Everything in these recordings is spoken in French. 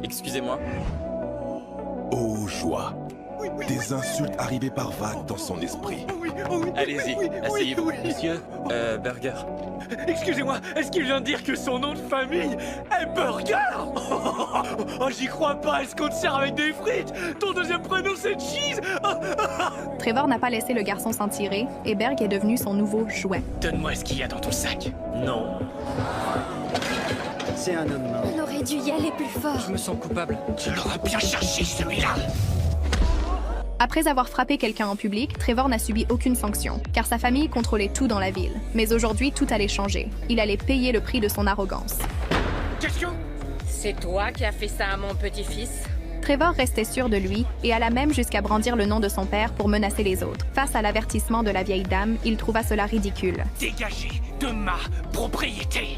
Excusez-moi. Oh joie! Des insultes arrivaient par vagues dans son esprit. Allez-y, asseyez-vous. Monsieur, Burger. Excusez-moi, est-ce qu'il vient de dire que son nom de famille est Burger? Oh, j'y crois pas, est-ce qu'on te sert avec des frites? Ton deuxième prénom c'est Cheese? Trevor n'a pas laissé le garçon s'en tirer et Berg est devenu son nouveau jouet. Donne-moi ce qu'il y a dans ton sac. Non. C'est un homme mort. On aurait dû y aller plus fort. Je me sens coupable. Tu l'auras bien cherché celui-là. Après avoir frappé quelqu'un en public, Trevor n'a subi aucune sanction, car sa famille contrôlait tout dans la ville. Mais aujourd'hui, tout allait changer. Il allait payer le prix de son arrogance. Question? C'est toi qui as fait ça à mon petit-fils? Trevor restait sûr de lui et alla même jusqu'à brandir le nom de son père pour menacer les autres. Face à l'avertissement de la vieille dame, il trouva cela ridicule. Dégagez de ma propriété.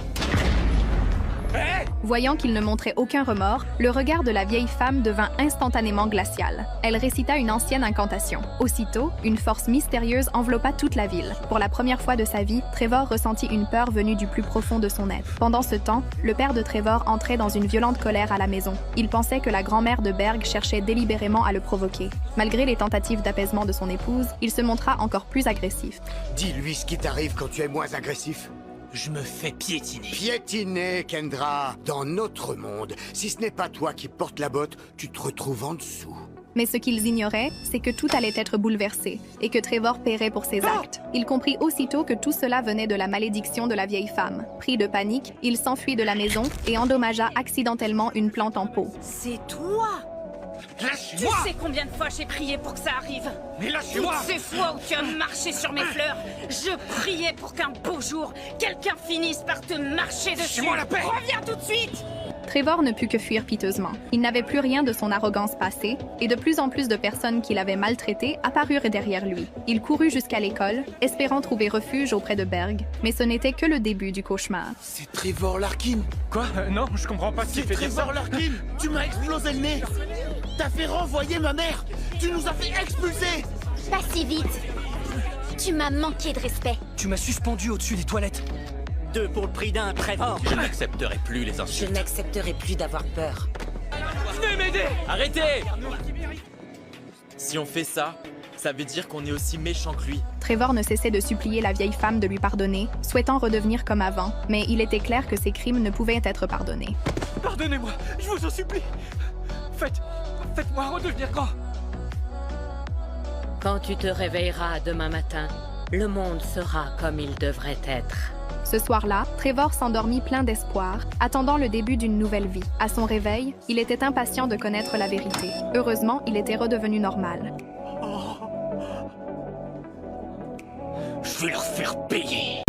Voyant qu'il ne montrait aucun remords, le regard de la vieille femme devint instantanément glacial. Elle récita une ancienne incantation. Aussitôt, une force mystérieuse enveloppa toute la ville. Pour la première fois de sa vie, Trevor ressentit une peur venue du plus profond de son être. Pendant ce temps, le père de Trevor entrait dans une violente colère à la maison. Il pensait que la grand-mère de Berg cherchait délibérément à le provoquer. Malgré les tentatives d'apaisement de son épouse, il se montra encore plus agressif. Dis-lui ce qui t'arrive quand tu es moins agressif. Je me fais piétiner. Piétiner, Kendra. Dans notre monde, si ce n'est pas toi qui portes la botte, tu te retrouves en dessous. Mais ce qu'ils ignoraient, c'est que tout allait être bouleversé et que Trevor paierait pour ses actes. Il comprit aussitôt que tout cela venait de la malédiction de la vieille femme. Pris de panique, il s'enfuit de la maison et endommagea accidentellement une plante en pot. C'est toi! Tu Lâche-moi! sais combien de fois j'ai prié pour que ça arrive? Mais Toutes lâchez-moi! ces fois où tu as marché sur mes fleurs, je priais pour qu'un beau jour, quelqu'un finisse par te marcher dessus. Lâchez-moi la paix! Reviens tout de suite! Trevor ne put que fuir piteusement. Il n'avait plus rien de son arrogance passée, et de plus en plus de personnes qui l'avaient maltraité apparurent derrière lui. Il courut jusqu'à l'école, espérant trouver refuge auprès de Berg, mais ce n'était que le début du cauchemar. C'est Trevor Larkin! Quoi? Non, je comprends pas ce qui C'est fait dire ça. Trevor Larkin! Tu m'as explosé le nez! T'as fait renvoyer ma mère! Tu nous as fait expulser! Pas si vite. Tu m'as manqué de respect. Tu m'as suspendu au-dessus des toilettes. 2 pour le prix d'un, Trevor. Je n'accepterai plus les Je insultes. n'accepterai plus d'avoir peur. Venez m'aider! Arrêtez! Si on fait ça, ça veut dire qu'on est aussi méchant que lui. Trevor ne cessait de supplier la vieille femme de lui pardonner, souhaitant redevenir comme avant, mais il était clair que ses crimes ne pouvaient être pardonnés. Pardonnez-moi, je vous en supplie. Faites-moi redevenir grand. Quand tu te réveilleras demain matin, le monde sera comme il devrait être. Ce soir-là, Trevor s'endormit plein d'espoir, attendant le début d'une nouvelle vie. À son réveil, il était impatient de connaître la vérité. Heureusement, il était redevenu normal. Je vais leur faire payer.